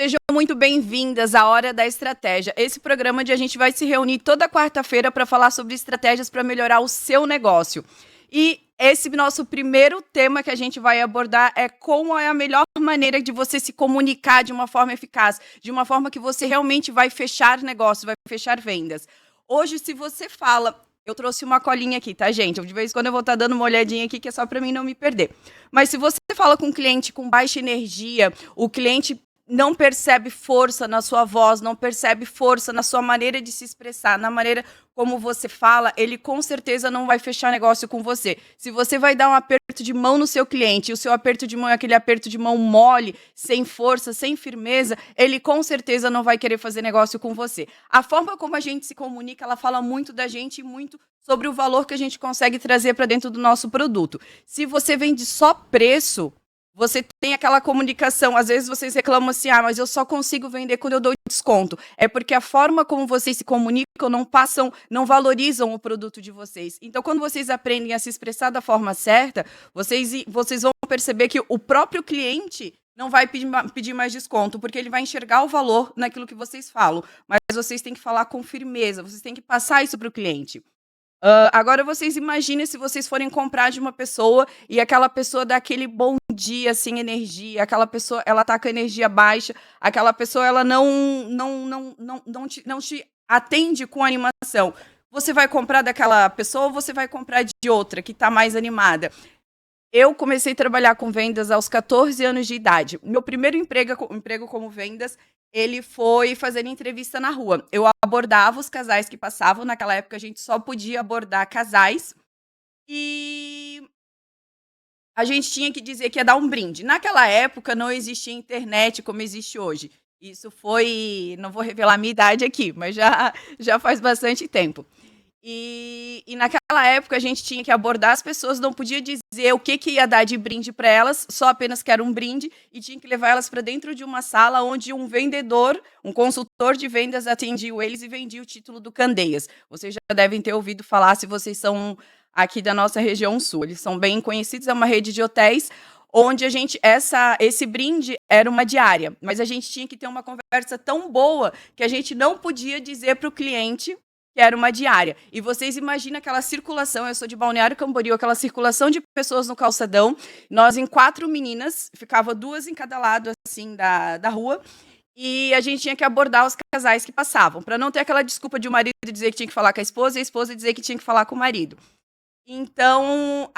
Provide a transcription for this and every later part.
Sejam muito bem-vindas à Hora da Estratégia. Esse programa onde a gente vai se reunir toda quarta-feira para falar sobre estratégias para melhorar o seu negócio. E esse nosso primeiro tema que a gente vai abordar é como é a melhor maneira de você se comunicar de uma forma eficaz, de uma forma que você realmente vai fechar negócio, vai fechar vendas. Hoje, se você fala... Eu trouxe uma colinha aqui, tá, gente? De vez em quando eu vou estar dando uma olhadinha aqui, que é só para mim não me perder. Mas se você fala com um cliente com baixa energia, o cliente não percebe força na sua voz, não percebe força na sua maneira de se expressar, na maneira como você fala, ele com certeza não vai fechar negócio com você. Se você vai dar um aperto de mão no seu cliente, e o seu aperto de mão é aquele aperto de mão mole, sem força, sem firmeza, ele com certeza não vai querer fazer negócio com você. A forma como a gente se comunica, ela fala muito da gente e muito sobre o valor que a gente consegue trazer para dentro do nosso produto. Se você vende só preço, você tem aquela comunicação, às vezes vocês reclamam assim, mas eu só consigo vender quando eu dou desconto. É porque a forma como vocês se comunicam não valorizam o produto de vocês. Então, quando vocês aprendem a se expressar da forma certa, vocês vão perceber que o próprio cliente não vai pedir mais desconto, porque ele vai enxergar o valor naquilo que vocês falam. Mas vocês têm que falar com firmeza, vocês têm que passar isso para o cliente. Agora vocês imaginem se vocês forem comprar de uma pessoa e aquela pessoa dá aquele bom dia sem energia, aquela pessoa ela tá com energia baixa, aquela pessoa ela não te atende com animação. Você vai comprar daquela pessoa ou você vai comprar de outra que está mais animada? Eu comecei a trabalhar com vendas aos 14 anos de idade. Meu primeiro emprego como vendas, ele foi fazer entrevista na rua. Eu abordava os casais que passavam. Naquela época, a gente só podia abordar casais. E a gente tinha que dizer que ia dar um brinde. Naquela época, não existia internet como existe hoje. Isso foi... Não vou revelar a minha idade aqui, mas já faz bastante tempo. E naquela época a gente tinha que abordar as pessoas, não podia dizer o que ia dar de brinde para elas, só apenas que era um brinde, e tinha que levar elas para dentro de uma sala onde um vendedor, um consultor de vendas atendia eles e vendia o título do Candeias. Vocês já devem ter ouvido falar se vocês são aqui da nossa região sul. Eles são bem conhecidos, é uma rede de hotéis onde esse brinde era uma diária, mas a gente tinha que ter uma conversa tão boa que a gente não podia dizer para o cliente que era uma diária. E vocês imaginam aquela circulação, eu sou de Balneário Camboriú, aquela circulação de pessoas no calçadão, nós em 4 meninas, ficava 2 em cada lado, assim, da rua, e a gente tinha que abordar os casais que passavam, para não ter aquela desculpa de o marido dizer que tinha que falar com a esposa e a esposa dizer que tinha que falar com o marido. Então,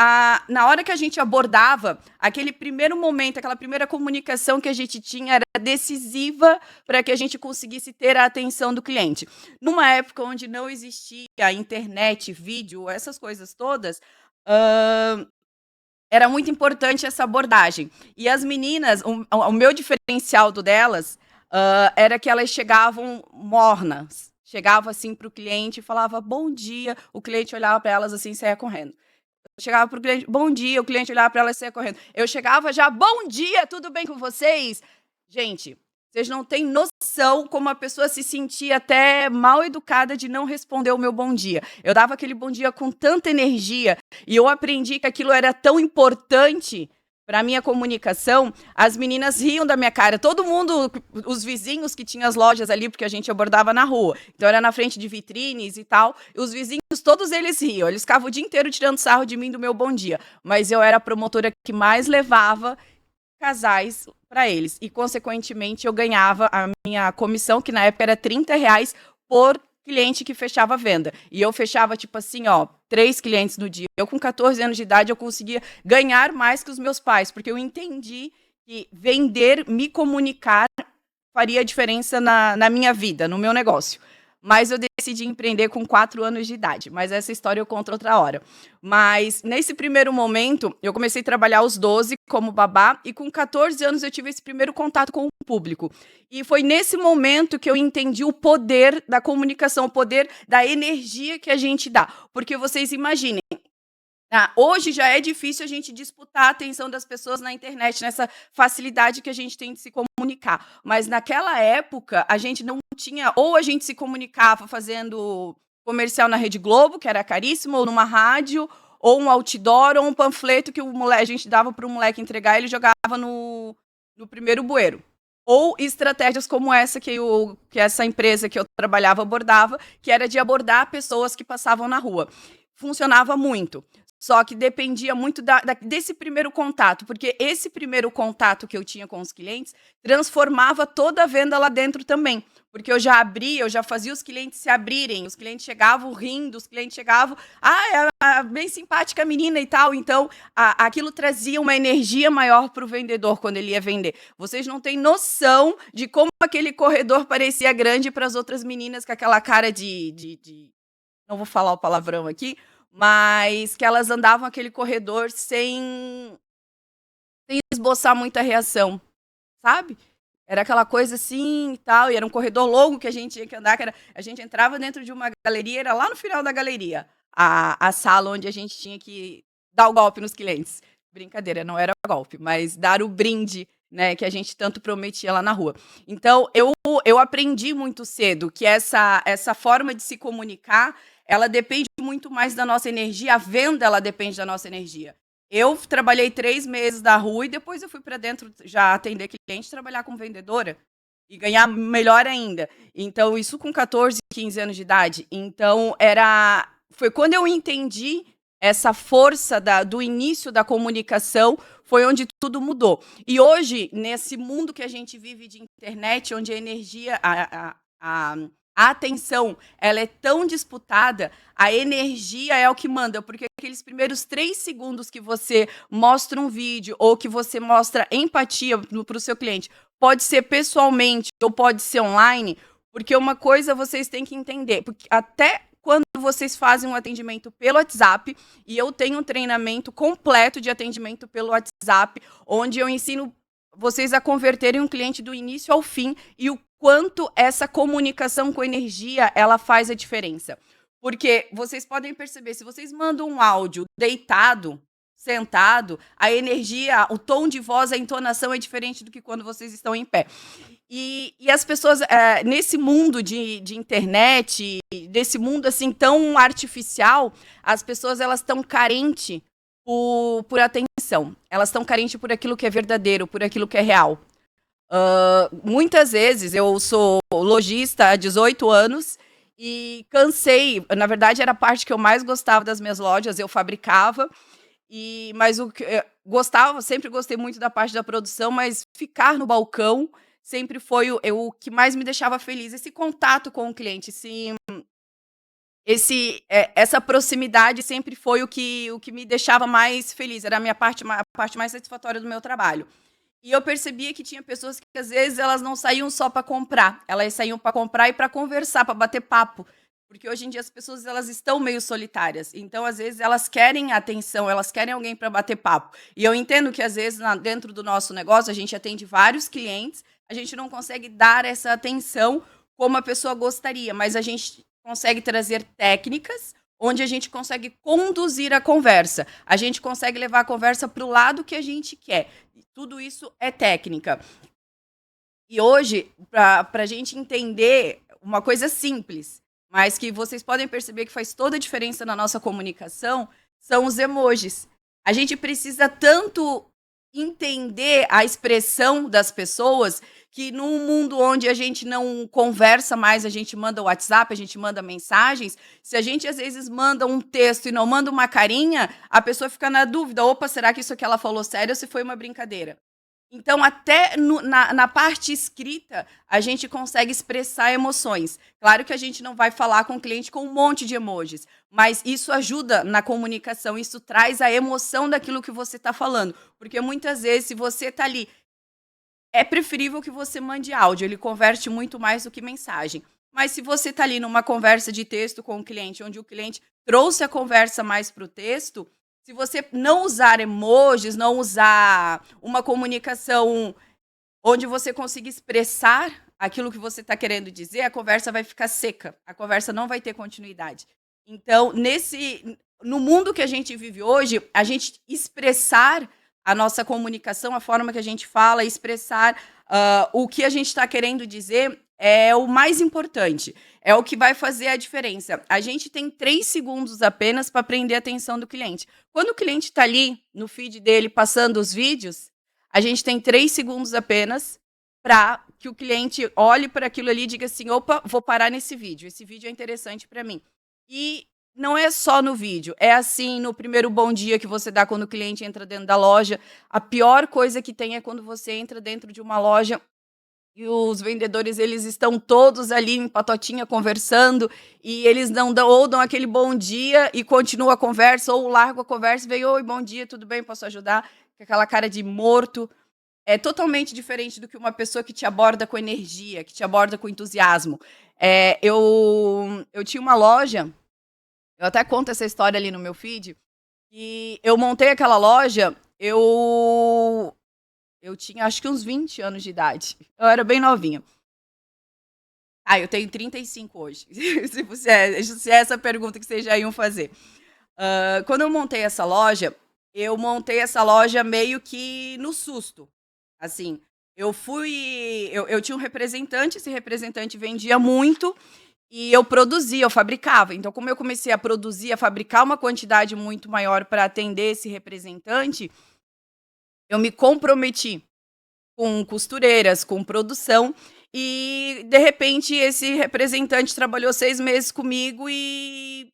na hora que a gente abordava, aquele primeiro momento, aquela primeira comunicação que a gente tinha era decisiva para que a gente conseguisse ter a atenção do cliente. Numa época onde não existia internet, vídeo, essas coisas todas, era muito importante essa abordagem. E as meninas, o meu diferencial delas era que elas chegavam mornas. Chegava assim para o cliente e falava bom dia, o cliente olhava para elas assim e saia correndo. Eu chegava para o cliente, bom dia, o cliente olhava para elas e saia correndo. Eu chegava já, bom dia, tudo bem com vocês? Gente, vocês não têm noção como a pessoa se sentia até mal educada de não responder o meu bom dia. Eu dava aquele bom dia com tanta energia e eu aprendi que aquilo era tão importante para a minha comunicação. As meninas riam da minha cara. Todo mundo, os vizinhos que tinham as lojas ali, porque a gente abordava na rua. Então era na frente de vitrines e tal. E os vizinhos, todos eles riam. Eles ficavam o dia inteiro tirando sarro de mim do meu bom dia. Mas eu era a promotora que mais levava casais para eles. E, consequentemente, eu ganhava a minha comissão, que na época era R$30 por cliente que fechava a venda. E eu fechava, tipo assim, 3 clientes no dia. Eu, com 14 anos de idade, eu conseguia ganhar mais que os meus pais, porque eu entendi que vender, me comunicar, faria diferença na minha vida, no meu negócio. Mas eu decidi empreender com 4 anos de idade. Mas essa história eu conto outra hora. Mas nesse primeiro momento, eu comecei a trabalhar aos 12 como babá. E com 14 anos eu tive esse primeiro contato com o público. E foi nesse momento que eu entendi o poder da comunicação, o poder da energia que a gente dá. Porque vocês imaginem, hoje já é difícil a gente disputar a atenção das pessoas na internet, nessa facilidade que a gente tem de se comunicar. Mas naquela época, a gente não tinha... Ou a gente se comunicava fazendo comercial na Rede Globo, que era caríssimo, ou numa rádio, ou um outdoor, ou um panfleto que a gente dava para o moleque entregar e ele jogava no primeiro bueiro. ou estratégias como essa que essa empresa que eu trabalhava abordava, que era de abordar pessoas que passavam na rua. Funcionava muito. Só que dependia muito desse primeiro contato, porque esse primeiro contato que eu tinha com os clientes transformava toda a venda lá dentro também. Porque eu já abria, eu já fazia os clientes se abrirem, os clientes chegavam rindo, os clientes chegavam, é a bem simpática menina e tal. Então, aquilo trazia uma energia maior para o vendedor quando ele ia vender. Vocês não têm noção de como aquele corredor parecia grande para as outras meninas com aquela cara não vou falar o palavrão aqui, mas que elas andavam aquele corredor sem esboçar muita reação, sabe? Era aquela coisa assim e tal, e era um corredor longo que a gente tinha que andar, a gente entrava dentro de uma galeria, era lá no final da galeria, a sala onde a gente tinha que dar o golpe nos clientes. Brincadeira, não era golpe, mas dar o brinde, né, que a gente tanto prometia lá na rua. Então, eu aprendi muito cedo que essa forma de se comunicar, ela depende muito mais da nossa energia, a venda, ela depende da nossa energia. Eu trabalhei 3 meses da rua e depois eu fui para dentro já atender cliente, trabalhar como vendedora e ganhar melhor ainda. Então, isso com 14, 15 anos de idade. Então, foi quando eu entendi essa força do início da comunicação, foi onde tudo mudou. E hoje, nesse mundo que a gente vive de internet, onde a energia, a atenção, ela é tão disputada, a energia é o que manda, porque aqueles primeiros 3 segundos que você mostra um vídeo ou que você mostra empatia para o seu cliente, pode ser pessoalmente ou pode ser online, porque uma coisa vocês têm que entender, porque até quando vocês fazem um atendimento pelo WhatsApp, e eu tenho um treinamento completo de atendimento pelo WhatsApp, onde eu ensino vocês a converterem um cliente do início ao fim e o quanto essa comunicação com energia, ela faz a diferença. Porque vocês podem perceber, se vocês mandam um áudio deitado, sentado, a energia, o tom de voz, a entonação é diferente do que quando vocês estão em pé. E as pessoas, nesse mundo de internet, desse mundo assim tão artificial, as pessoas elas estão carentes por atenção. Elas estão carentes por aquilo que é verdadeiro, por aquilo que é real. Muitas vezes, eu sou lojista há 18 anos e cansei, na verdade era a parte que eu mais gostava das minhas lojas, eu fabricava, mas o que sempre gostei muito da parte da produção, mas ficar no balcão sempre foi o que mais me deixava feliz, esse contato com o cliente, essa proximidade sempre foi o que me deixava mais feliz, era a parte mais satisfatória do meu trabalho. E eu percebia que tinha pessoas que, às vezes, elas não saíam só para comprar. Elas saíam para comprar e para conversar, para bater papo. Porque hoje em dia as pessoas elas estão meio solitárias. Então, às vezes, elas querem atenção, elas querem alguém para bater papo. E eu entendo que, às vezes, dentro do nosso negócio, a gente atende vários clientes, a gente não consegue dar essa atenção como a pessoa gostaria, mas a gente consegue trazer técnicas onde a gente consegue conduzir a conversa. A gente consegue levar a conversa para o lado que a gente quer. Tudo isso é técnica. E hoje, para a gente entender uma coisa simples, mas que vocês podem perceber que faz toda a diferença na nossa comunicação, são os emojis. A gente precisa tanto entender a expressão das pessoas que num mundo onde a gente não conversa mais, a gente manda WhatsApp, a gente manda mensagens, se a gente às vezes manda um texto e não manda uma carinha, a pessoa fica na dúvida, opa, será que isso que ela falou sério ou se foi uma brincadeira? Então, até na parte escrita, a gente consegue expressar emoções. Claro que a gente não vai falar com o cliente com um monte de emojis, mas isso ajuda na comunicação, isso traz a emoção daquilo que você está falando. Porque muitas vezes, se você está ali, é preferível que você mande áudio, ele converte muito mais do que mensagem. Mas se você está ali numa conversa de texto com o cliente, onde o cliente trouxe a conversa mais para o texto, se você não usar emojis, não usar uma comunicação onde você consiga expressar aquilo que você está querendo dizer, a conversa vai ficar seca, a conversa não vai ter continuidade. Então, no mundo que a gente vive hoje, a gente expressar a nossa comunicação, a forma que a gente fala, expressar o que a gente está querendo dizer é o mais importante. É o que vai fazer a diferença. A gente tem 3 segundos apenas para prender a atenção do cliente. Quando o cliente está ali no feed dele passando os vídeos, a gente tem 3 segundos apenas para que o cliente olhe para aquilo ali e diga assim: opa, vou parar nesse vídeo, esse vídeo é interessante para mim. E não é só no vídeo, é assim no primeiro bom dia que você dá quando o cliente entra dentro da loja. A pior coisa que tem é quando você entra dentro de uma loja e os vendedores, eles estão todos ali em patotinha conversando e eles não dão, ou dão aquele bom dia e continua a conversa, ou larga a conversa e vem: oi, bom dia, tudo bem, posso ajudar? Com aquela cara de morto. É totalmente diferente do que uma pessoa que te aborda com energia, que te aborda com entusiasmo. Eu tinha uma loja, eu até conto essa história ali no meu feed, e eu montei aquela loja, eu tinha acho que uns 20 anos de idade. Eu era bem novinha. Eu tenho 35 hoje. Se é essa pergunta que vocês já iam fazer. Quando eu montei essa loja meio que no susto. Assim, eu tinha um representante, esse representante vendia muito e eu produzia, eu fabricava. Então, como eu comecei a produzir, a fabricar uma quantidade muito maior para atender esse representante, eu me comprometi com costureiras, com produção, e de repente esse representante trabalhou 6 meses comigo e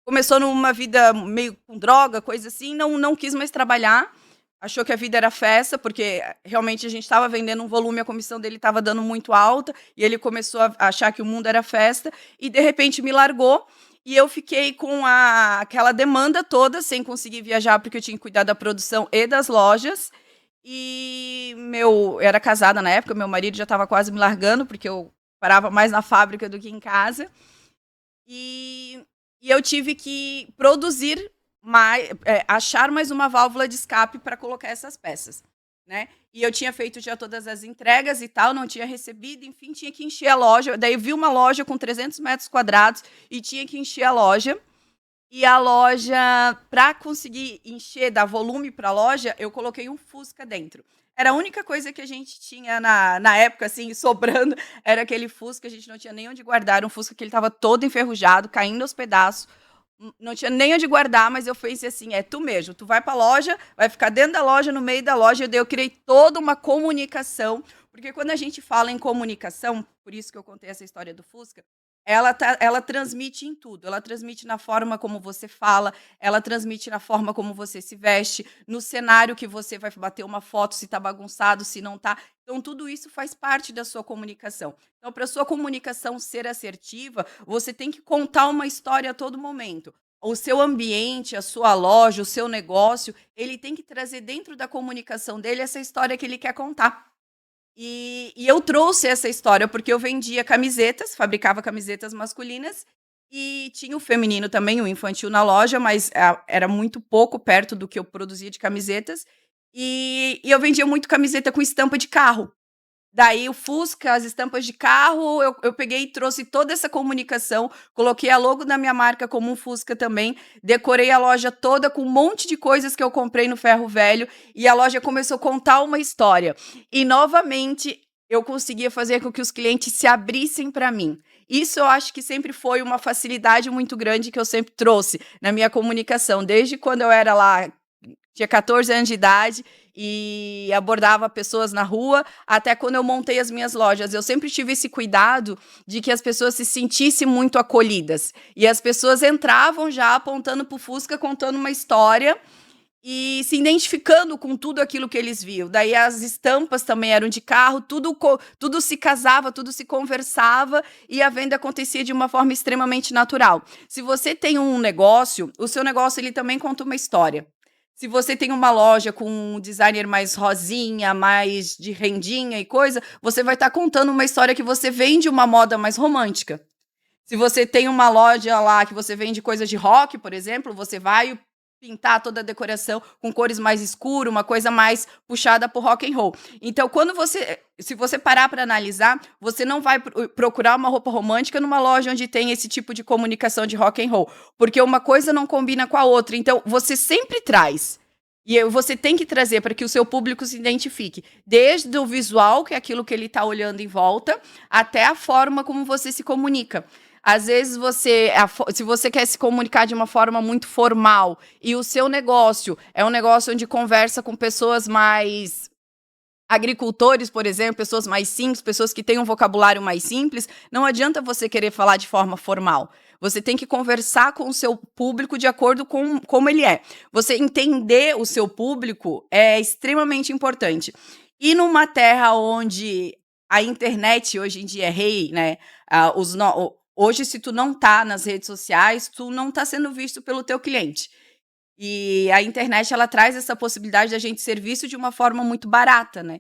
começou numa vida meio com droga, coisa assim, não quis mais trabalhar, achou que a vida era festa, porque realmente a gente estava vendendo um volume, a comissão dele estava dando muito alta, e ele começou a achar que o mundo era festa, e de repente me largou, e eu fiquei com aquela demanda toda, sem conseguir viajar, porque eu tinha que cuidar da produção e das lojas, e eu era casada na época, meu marido já estava quase me largando, porque eu parava mais na fábrica do que em casa. E, e eu tive que produzir mais, achar mais uma válvula de escape para colocar essas peças, né? E eu tinha feito já todas as entregas e tal, não tinha recebido, enfim, tinha que encher a loja. Daí eu vi uma loja com 300 metros quadrados e tinha que encher a loja. E a loja, para conseguir encher, dar volume para a loja, eu coloquei um Fusca dentro. Era a única coisa que a gente tinha na época, assim, sobrando, era aquele Fusca, a gente não tinha nem onde guardar, era um Fusca que ele estava todo enferrujado, caindo aos pedaços, não tinha nem onde guardar, mas eu pensei assim: é tu mesmo, tu vai para a loja, vai ficar dentro da loja, no meio da loja, daí eu criei toda uma comunicação, porque quando a gente fala em comunicação, por isso que eu contei essa história do Fusca, ela transmite em tudo. Ela transmite na forma como você fala, ela transmite na forma como você se veste, no cenário que você vai bater uma foto, se tá bagunçado, se não tá. Então, tudo isso faz parte da sua comunicação. Então, para sua comunicação ser assertiva, você tem que contar uma história a todo momento. O seu ambiente, a sua loja, o seu negócio, ele tem que trazer dentro da comunicação dele essa história que ele quer contar. E eu trouxe essa história porque eu vendia camisetas, fabricava camisetas masculinas e tinha o feminino também, o infantil na loja, mas era muito pouco perto do que eu produzia de camisetas. E eu vendia muito camiseta com estampa de carro. Daí o Fusca, as estampas de carro, eu peguei e trouxe toda essa comunicação, coloquei a logo da minha marca como um Fusca também, decorei a loja toda com um monte de coisas que eu comprei no Ferro Velho, e a loja começou a contar uma história. E novamente eu conseguia fazer com que os clientes se abrissem para mim. Isso eu acho que sempre foi uma facilidade muito grande que eu sempre trouxe na minha comunicação, desde quando eu era lá, tinha 14 anos de idade e abordava pessoas na rua, até quando eu montei as minhas lojas. Eu sempre tive esse cuidado de que as pessoas se sentissem muito acolhidas. E as pessoas entravam já apontando para o Fusca, contando uma história e se identificando com tudo aquilo que eles viam. Daí as estampas também eram de carro, tudo se casava, tudo se conversava e a venda acontecia de uma forma extremamente natural. Se você tem um negócio, o seu negócio ele também conta uma história. Se você tem uma loja com um designer mais rosinha, mais de rendinha e coisa, você vai estar contando uma história que você vende uma moda mais romântica. Se você tem uma loja lá que você vende coisas de rock, por exemplo, você vai pintar toda a decoração com cores mais escuras, uma coisa mais puxada por rock and roll. Então, se você parar para analisar, você não vai procurar uma roupa romântica numa loja onde tem esse tipo de comunicação de rock and roll, porque uma coisa não combina com a outra. Então, você sempre traz. E você tem que trazer para que o seu público se identifique, desde o visual, que é aquilo que ele está olhando em volta, até a forma como você se comunica. Às vezes se você quer se comunicar de uma forma muito formal e o seu negócio é um negócio onde conversa com pessoas mais agricultores, por exemplo, pessoas mais simples, pessoas que têm um vocabulário mais simples, não adianta você querer falar de forma formal. Você tem que conversar com o seu público de acordo com como ele é. Você entender o seu público é extremamente importante. E numa terra onde a internet hoje em dia é rei, né? Hoje, se tu não tá nas redes sociais, tu não tá sendo visto pelo teu cliente. E a internet, ela traz essa possibilidade da gente ser visto de uma forma muito barata, né?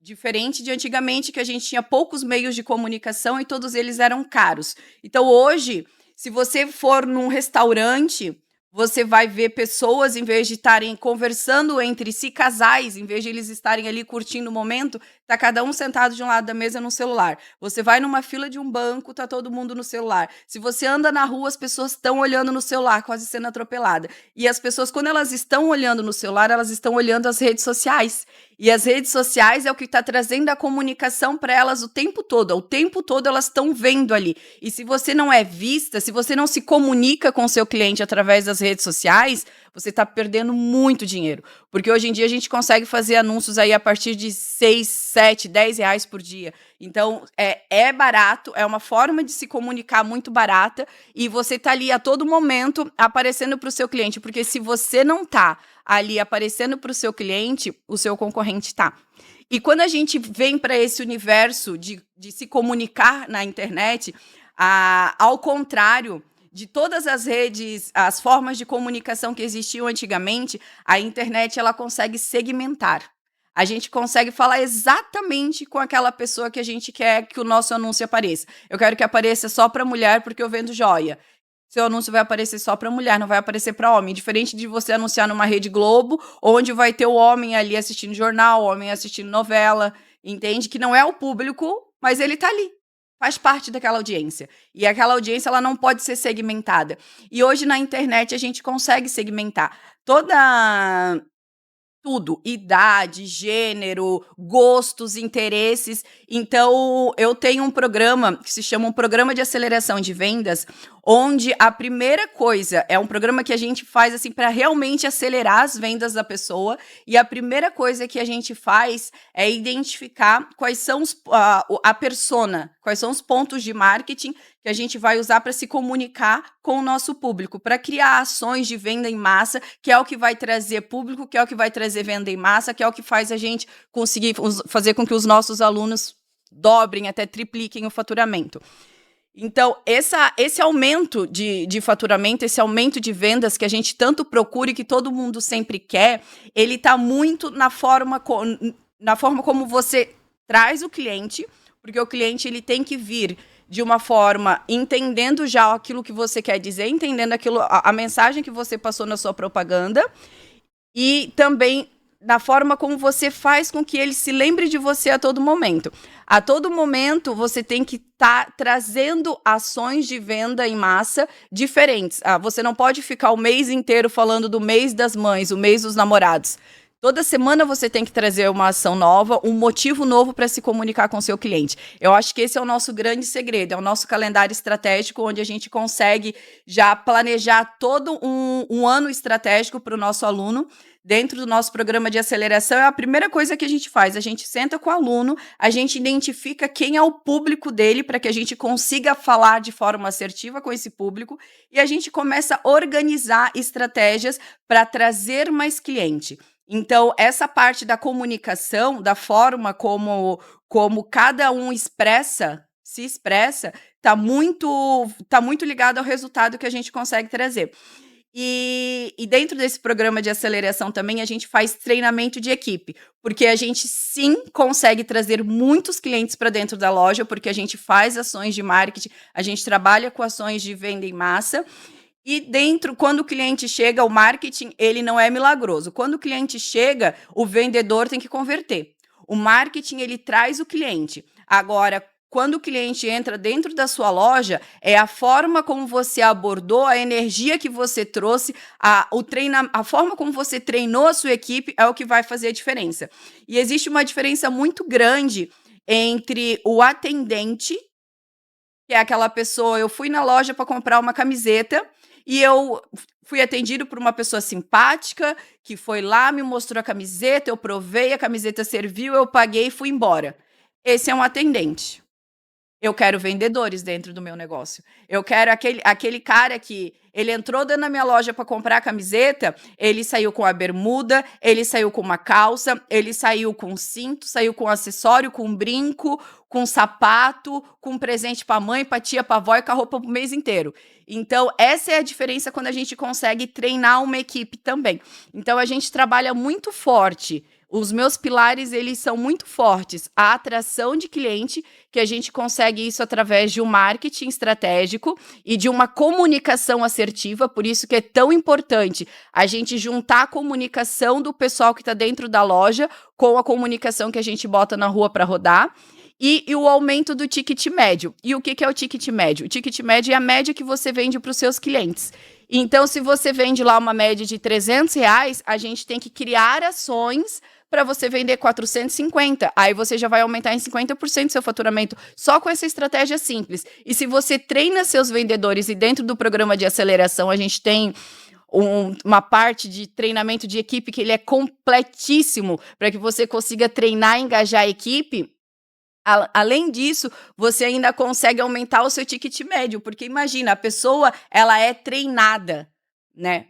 Diferente de antigamente, que a gente tinha poucos meios de comunicação e todos eles eram caros. Então, hoje, se você for num restaurante, você vai ver pessoas, em vez de estarem conversando entre si, casais, em vez de eles estarem ali curtindo o momento, tá cada um sentado de um lado da mesa no celular. Você vai numa fila de um banco, tá todo mundo no celular. Se você anda na rua, as pessoas estão olhando no celular, quase sendo atropelada. E as pessoas, quando elas estão olhando no celular, elas estão olhando as redes sociais. E as redes sociais é o que está trazendo a comunicação para elas o tempo todo. O tempo todo elas estão vendo ali. E se você não é vista, se você não se comunica com o seu cliente através das redes sociais, você está perdendo muito dinheiro. Porque hoje em dia a gente consegue fazer anúncios aí a partir de 6, 7, 10 reais por dia. Então, é barato, é uma forma de se comunicar muito barata e você está ali a todo momento aparecendo para o seu cliente. Porque se você não está ali aparecendo para o seu cliente, o seu concorrente está. E quando a gente vem para esse universo de se comunicar na internet, ao contrário de todas as redes, as formas de comunicação que existiam antigamente, a internet ela consegue segmentar. A gente consegue falar exatamente com aquela pessoa que a gente quer que o nosso anúncio apareça. Eu quero que apareça só para mulher porque eu vendo joia. Seu anúncio vai aparecer só para mulher, não vai aparecer para homem. Diferente de você anunciar numa Rede Globo, onde vai ter o homem ali assistindo jornal, o homem assistindo novela, entende? Que não é o público, mas ele tá ali. Faz parte daquela audiência. E aquela audiência, ela não pode ser segmentada. E hoje na internet a gente consegue segmentar tudo, idade, gênero, gostos, interesses. Então, eu tenho um programa que se chama um Programa de Aceleração de Vendas, onde a primeira coisa é um programa que a gente faz assim para realmente acelerar as vendas da pessoa. E a primeira coisa que a gente faz é identificar quais são a persona, quais são os pontos de marketing que a gente vai usar para se comunicar com o nosso público, para criar ações de venda em massa, que é o que vai trazer público, que é o que vai trazer venda em massa, que é o que faz a gente conseguir fazer com que os nossos alunos dobrem, até tripliquem o faturamento. Então, esse aumento de faturamento, esse aumento de vendas que a gente tanto procura e que todo mundo sempre quer, ele está muito na forma como você traz o cliente, porque o cliente ele tem que vir de uma forma entendendo já aquilo que você quer dizer, entendendo a mensagem que você passou na sua propaganda e também da forma como você faz com que ele se lembre de você a todo momento. A todo momento, você tem que estar trazendo ações de venda em massa diferentes. Você não pode ficar o mês inteiro falando do mês das mães, o mês dos namorados. Toda semana você tem que trazer uma ação nova, um motivo novo para se comunicar com o seu cliente. Eu acho que esse é o nosso grande segredo, é o nosso calendário estratégico, onde a gente consegue já planejar todo um ano estratégico para o nosso aluno. Dentro do nosso programa de aceleração, é a primeira coisa que a gente faz. A gente senta com o aluno, a gente identifica quem é o público dele para que a gente consiga falar de forma assertiva com esse público e a gente começa a organizar estratégias para trazer mais cliente. Então, essa parte da comunicação, da forma como cada um se expressa, tá muito ligado ao resultado que a gente consegue trazer. E dentro desse programa de aceleração também a gente faz treinamento de equipe, porque a gente sim consegue trazer muitos clientes para dentro da loja, porque a gente faz ações de marketing, a gente trabalha com ações de venda em massa. E quando o cliente chega, o marketing, ele não é milagroso. Quando o cliente chega, o vendedor tem que converter. O marketing, ele traz o cliente. Agora, quando o cliente entra dentro da sua loja, é a forma como você abordou, a energia que você trouxe, a forma como você treinou a sua equipe é o que vai fazer a diferença. E existe uma diferença muito grande entre o atendente, que é aquela pessoa, eu fui na loja para comprar uma camiseta, e eu fui atendido por uma pessoa simpática, que foi lá, me mostrou a camiseta, eu provei, a camiseta serviu, eu paguei e fui embora. Esse é um atendente. Eu quero vendedores dentro do meu negócio. Eu quero aquele cara que ele entrou dentro da minha loja para comprar a camiseta, ele saiu com a bermuda, ele saiu com uma calça, ele saiu com um cinto, saiu com um acessório, com um brinco, com um sapato, com um presente para a mãe, para a tia, para a avó e com a roupa pro mês inteiro. Então, essa é a diferença quando a gente consegue treinar uma equipe também. Então, a gente trabalha muito forte. Os meus pilares, eles são muito fortes. A atração de cliente, que a gente consegue isso através de um marketing estratégico e de uma comunicação assertiva, por isso que é tão importante a gente juntar a comunicação do pessoal que está dentro da loja com a comunicação que a gente bota na rua para rodar. E o aumento do ticket médio. E o que é o ticket médio? O ticket médio é a média que você vende para os seus clientes. Então, se você vende lá uma média de R$300, a gente tem que criar ações para você vender 450. Aí você já vai aumentar em 50% seu faturamento só com essa estratégia simples. E se você treina seus vendedores e dentro do programa de aceleração a gente tem uma parte de treinamento de equipe que ele é completíssimo para que você consiga treinar e engajar a equipe. Além disso, você ainda consegue aumentar o seu ticket médio, porque imagina, a pessoa ela é treinada, né?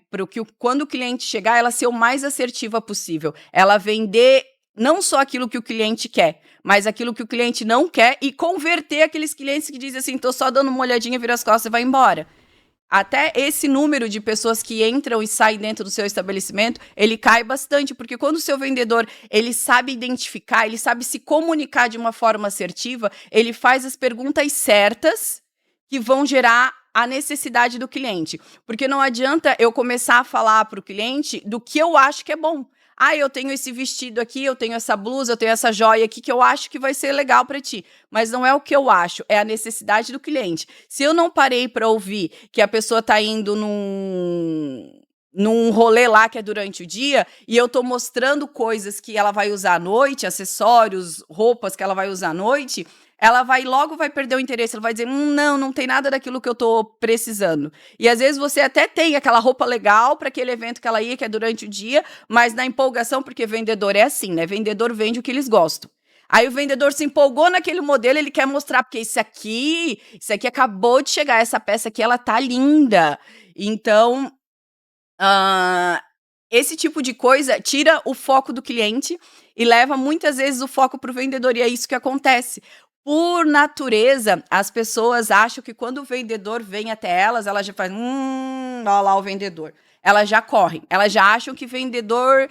Quando o cliente chegar, ela ser o mais assertiva possível. Ela vender não só aquilo que o cliente quer, mas aquilo que o cliente não quer e converter aqueles clientes que dizem assim, tô só dando uma olhadinha, vira as costas e vai embora. Até esse número de pessoas que entram e saem dentro do seu estabelecimento, ele cai bastante, porque quando o seu vendedor, ele sabe identificar, ele sabe se comunicar de uma forma assertiva, ele faz as perguntas certas que vão gerar a necessidade do cliente. Porque não adianta eu começar a falar para o cliente do que eu acho que é bom. Ah, eu tenho esse vestido aqui, eu tenho essa blusa, eu tenho essa joia aqui que eu acho que vai ser legal para ti. Mas não é o que eu acho, é a necessidade do cliente. Se eu não parei para ouvir que a pessoa está indo num rolê lá que é durante o dia e eu tô mostrando coisas que ela vai usar à noite, acessórios, roupas que ela vai usar à noite, ela logo vai perder o interesse, ela vai dizer, não tem nada daquilo que eu tô precisando. E às vezes você até tem aquela roupa legal para aquele evento que ela ia, que é durante o dia, mas na empolgação, porque vendedor é assim, né? Vendedor vende o que eles gostam. Aí o vendedor se empolgou naquele modelo, ele quer mostrar, porque isso aqui acabou de chegar, essa peça aqui, ela tá linda. Então, esse tipo de coisa tira o foco do cliente e leva muitas vezes o foco para o vendedor, e é isso que acontece. Por natureza, as pessoas acham que quando o vendedor vem até elas já faz, olha lá o vendedor. Elas já correm, elas já acham que o vendedor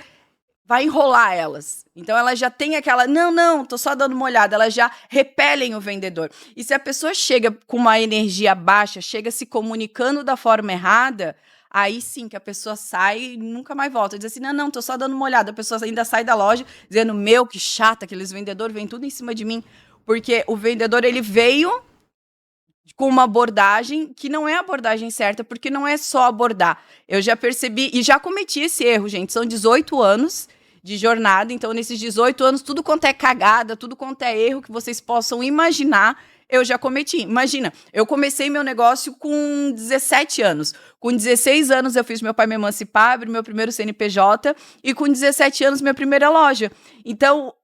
vai enrolar elas. Então, elas já têm aquela, não, tô só dando uma olhada, elas já repelem o vendedor. E se a pessoa chega com uma energia baixa, chega se comunicando da forma errada, aí sim que a pessoa sai e nunca mais volta. Diz assim, não, tô só dando uma olhada. A pessoa ainda sai da loja dizendo, que chata, aqueles vendedores vêm tudo em cima de mim. Porque o vendedor, ele veio com uma abordagem que não é a abordagem certa, porque não é só abordar. Eu já percebi, e já cometi esse erro, gente. São 18 anos de jornada, então nesses 18 anos, tudo quanto é cagada, tudo quanto é erro que vocês possam imaginar, eu já cometi. Imagina, eu comecei meu negócio com 17 anos. Com 16 anos, eu fiz meu pai me emancipar, abri meu primeiro CNPJ, e com 17 anos, minha primeira loja. Então,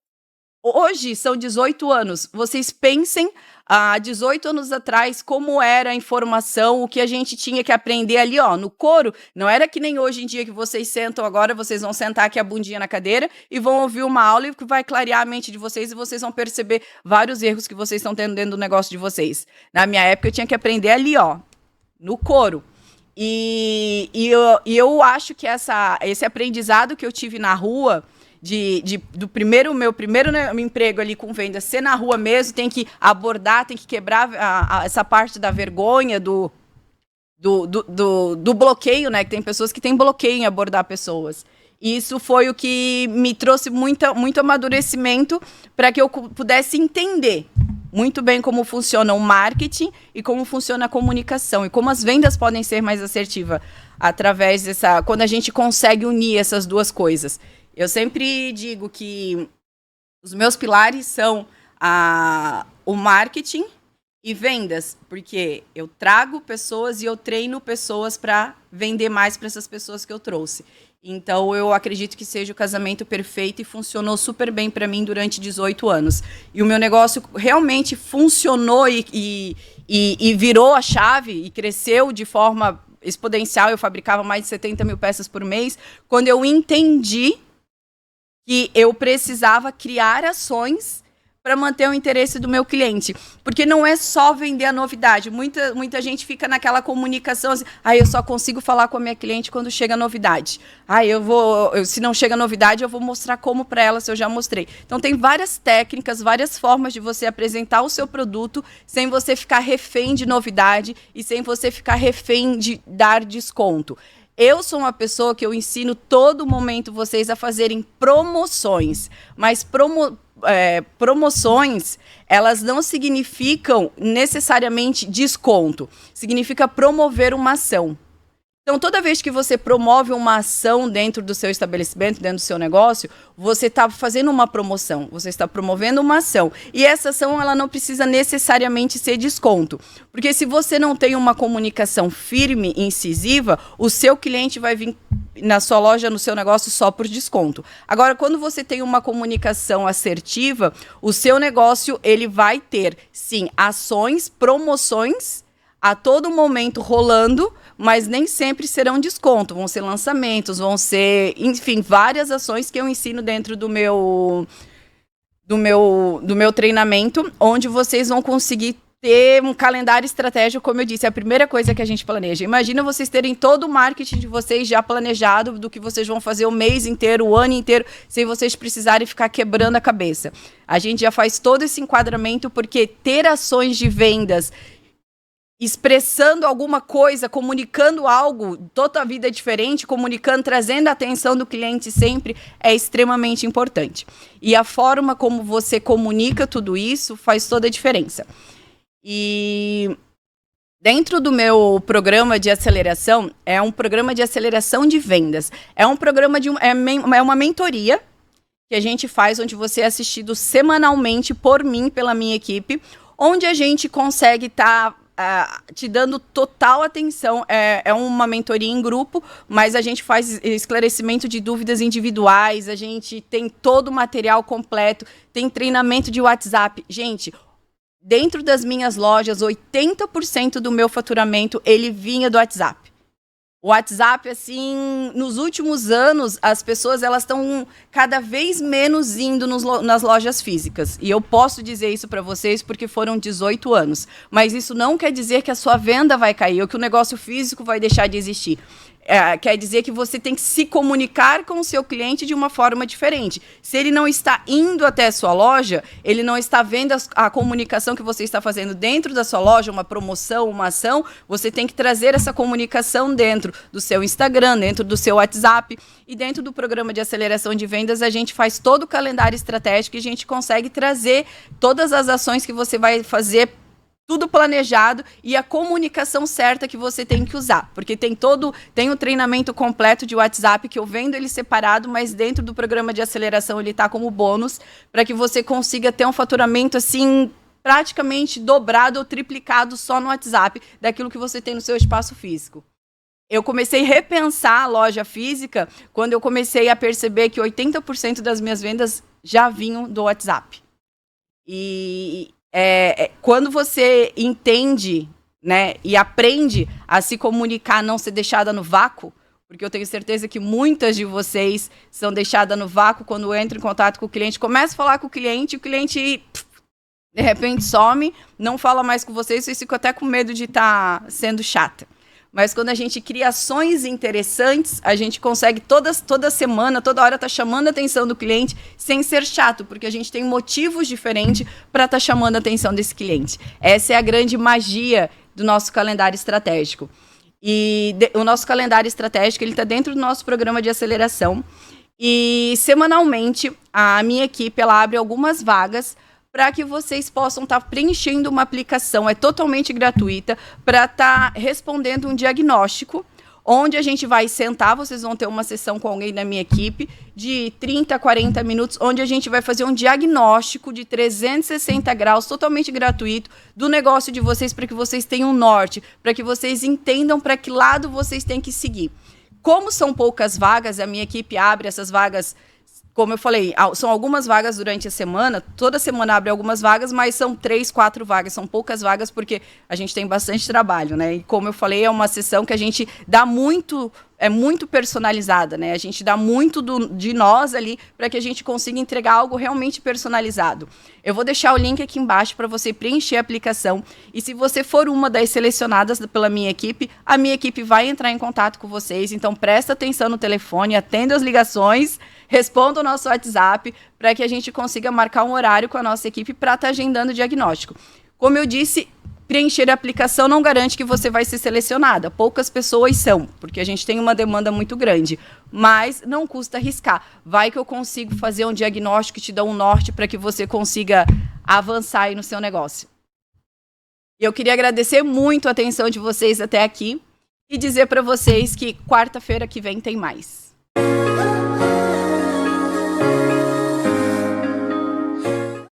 hoje são 18 anos. Vocês pensem, há 18 anos atrás, como era a informação, o que a gente tinha que aprender ali, no couro. Não era que nem hoje em dia que vocês sentam agora, vocês vão sentar aqui a bundinha na cadeira e vão ouvir uma aula que vai clarear a mente de vocês e vocês vão perceber vários erros que vocês estão tendo dentro do negócio de vocês. Na minha época, eu tinha que aprender ali, no couro. E eu acho que esse aprendizado que eu tive na rua, do meu primeiro emprego ali com venda, ser na rua mesmo, tem que abordar, tem que quebrar essa parte da vergonha, do bloqueio, né? Que tem pessoas que têm bloqueio em abordar pessoas. E isso foi o que me trouxe muito amadurecimento para que eu pudesse entender muito bem como funciona o marketing e como funciona a comunicação e como as vendas podem ser mais assertivas através quando a gente consegue unir essas duas coisas. Eu sempre digo que os meus pilares são o marketing E vendas, porque eu trago pessoas e eu treino pessoas para vender mais para essas pessoas que eu trouxe. Então, eu acredito que seja o casamento perfeito e funcionou super bem para mim durante 18 anos. E o meu negócio realmente funcionou e virou a chave e cresceu de forma exponencial. Eu fabricava mais de 70 mil peças por mês, quando eu entendi que eu precisava criar ações para manter o interesse do meu cliente. Porque não é só vender a novidade. Muita gente fica naquela comunicação assim, eu só consigo falar com a minha cliente quando chega a novidade. Se não chega a novidade, eu vou mostrar como para ela, se eu já mostrei. Então, tem várias técnicas, várias formas de você apresentar o seu produto sem você ficar refém de novidade e sem você ficar refém de dar desconto. Eu sou uma pessoa que eu ensino todo momento vocês a fazerem promoções, mas promoções, elas não significam necessariamente desconto, significa promover uma ação. Então, toda vez que você promove uma ação dentro do seu estabelecimento, dentro do seu negócio, você está fazendo uma promoção, você está promovendo uma ação. E essa ação, ela não precisa necessariamente ser desconto. Porque se você não tem uma comunicação firme e incisiva, o seu cliente vai vir na sua loja, no seu negócio, só por desconto. Agora, quando você tem uma comunicação assertiva, o seu negócio, ele vai ter, sim, ações, promoções, a todo momento rolando, mas nem sempre serão desconto, vão ser lançamentos, vão ser, enfim, várias ações que eu ensino dentro do meu treinamento, onde vocês vão conseguir ter um calendário estratégico, como eu disse, é a primeira coisa que a gente planeja. Imagina vocês terem todo o marketing de vocês já planejado, do que vocês vão fazer o mês inteiro, o ano inteiro, sem vocês precisarem ficar quebrando a cabeça. A gente já faz todo esse enquadramento, porque ter ações de vendas expressando alguma coisa, comunicando algo, toda a vida é diferente, comunicando, trazendo a atenção do cliente sempre, é extremamente importante. E a forma como você comunica tudo isso faz toda a diferença. E dentro do meu programa de aceleração, é um programa de aceleração de vendas. É um programa é uma mentoria que a gente faz, onde você é assistido semanalmente por mim, pela minha equipe, onde a gente consegue estar te dando total atenção. É uma mentoria em grupo, mas a gente faz esclarecimento de dúvidas individuais, a gente tem todo o material completo, tem treinamento de WhatsApp. Gente, dentro das minhas lojas, 80% do meu faturamento, ele vinha do WhatsApp. O WhatsApp, assim, nos últimos anos, as pessoas elas estão cada vez menos indo nas lojas físicas. E eu posso dizer isso para vocês porque foram 18 anos. Mas isso não quer dizer que a sua venda vai cair ou que o negócio físico vai deixar de existir. Quer dizer que você tem que se comunicar com o seu cliente de uma forma diferente. Se ele não está indo até a sua loja, ele não está vendo a comunicação que você está fazendo dentro da sua loja, uma promoção, uma ação, você tem que trazer essa comunicação dentro do seu Instagram, dentro do seu WhatsApp. E dentro do programa de aceleração de vendas, a gente faz todo o calendário estratégico e a gente consegue trazer todas as ações que você vai fazer, tudo planejado e a comunicação certa que você tem que usar. Porque tem o treinamento completo de WhatsApp, que eu vendo ele separado, mas dentro do programa de aceleração ele está como bônus, para que você consiga ter um faturamento assim, praticamente dobrado ou triplicado só no WhatsApp, daquilo que você tem no seu espaço físico. Eu comecei a repensar a loja física quando eu comecei a perceber que 80% das minhas vendas já vinham do WhatsApp. E quando você entende, né, e aprende a se comunicar, não ser deixada no vácuo, porque eu tenho certeza que muitas de vocês são deixadas no vácuo quando entram em contato com o cliente, começa a falar com o cliente de repente some, não fala mais com vocês ficam até com medo de estar sendo chata. Mas quando a gente cria ações interessantes, a gente consegue toda semana, toda hora estar chamando a atenção do cliente sem ser chato, porque a gente tem motivos diferentes para estar chamando a atenção desse cliente. Essa é a grande magia do nosso calendário estratégico. E o nosso calendário estratégico está dentro do nosso programa de aceleração. E semanalmente a minha equipe ela abre algumas vagas para que vocês possam estar preenchendo uma aplicação, é totalmente gratuita, para estar respondendo um diagnóstico, onde a gente vai sentar, vocês vão ter uma sessão com alguém da minha equipe de 30 a 40 minutos, onde a gente vai fazer um diagnóstico de 360 graus, totalmente gratuito, do negócio de vocês, para que vocês tenham um norte, para que vocês entendam para que lado vocês têm que seguir. Como são poucas vagas, a minha equipe abre essas vagas. Como eu falei, são algumas vagas durante a semana, toda semana abre algumas vagas, mas são 3, 4 vagas, são poucas vagas porque a gente tem bastante trabalho, né? E como eu falei, é uma sessão que a gente dá muito, é muito personalizada, né? A gente dá muito de nós ali para que a gente consiga entregar algo realmente personalizado. Eu vou deixar o link aqui embaixo para você preencher a aplicação e se você for uma das selecionadas pela minha equipe, a minha equipe vai entrar em contato com vocês, então presta atenção no telefone, atenda as ligações, responda o nosso WhatsApp para que a gente consiga marcar um horário com a nossa equipe para estar agendando o diagnóstico. Como eu disse, preencher a aplicação não garante que você vai ser selecionada. Poucas pessoas são, porque a gente tem uma demanda muito grande. Mas não custa arriscar. Vai que eu consigo fazer um diagnóstico e te dar um norte para que você consiga avançar aí no seu negócio. Eu queria agradecer muito a atenção de vocês até aqui e dizer para vocês que quarta-feira que vem tem mais.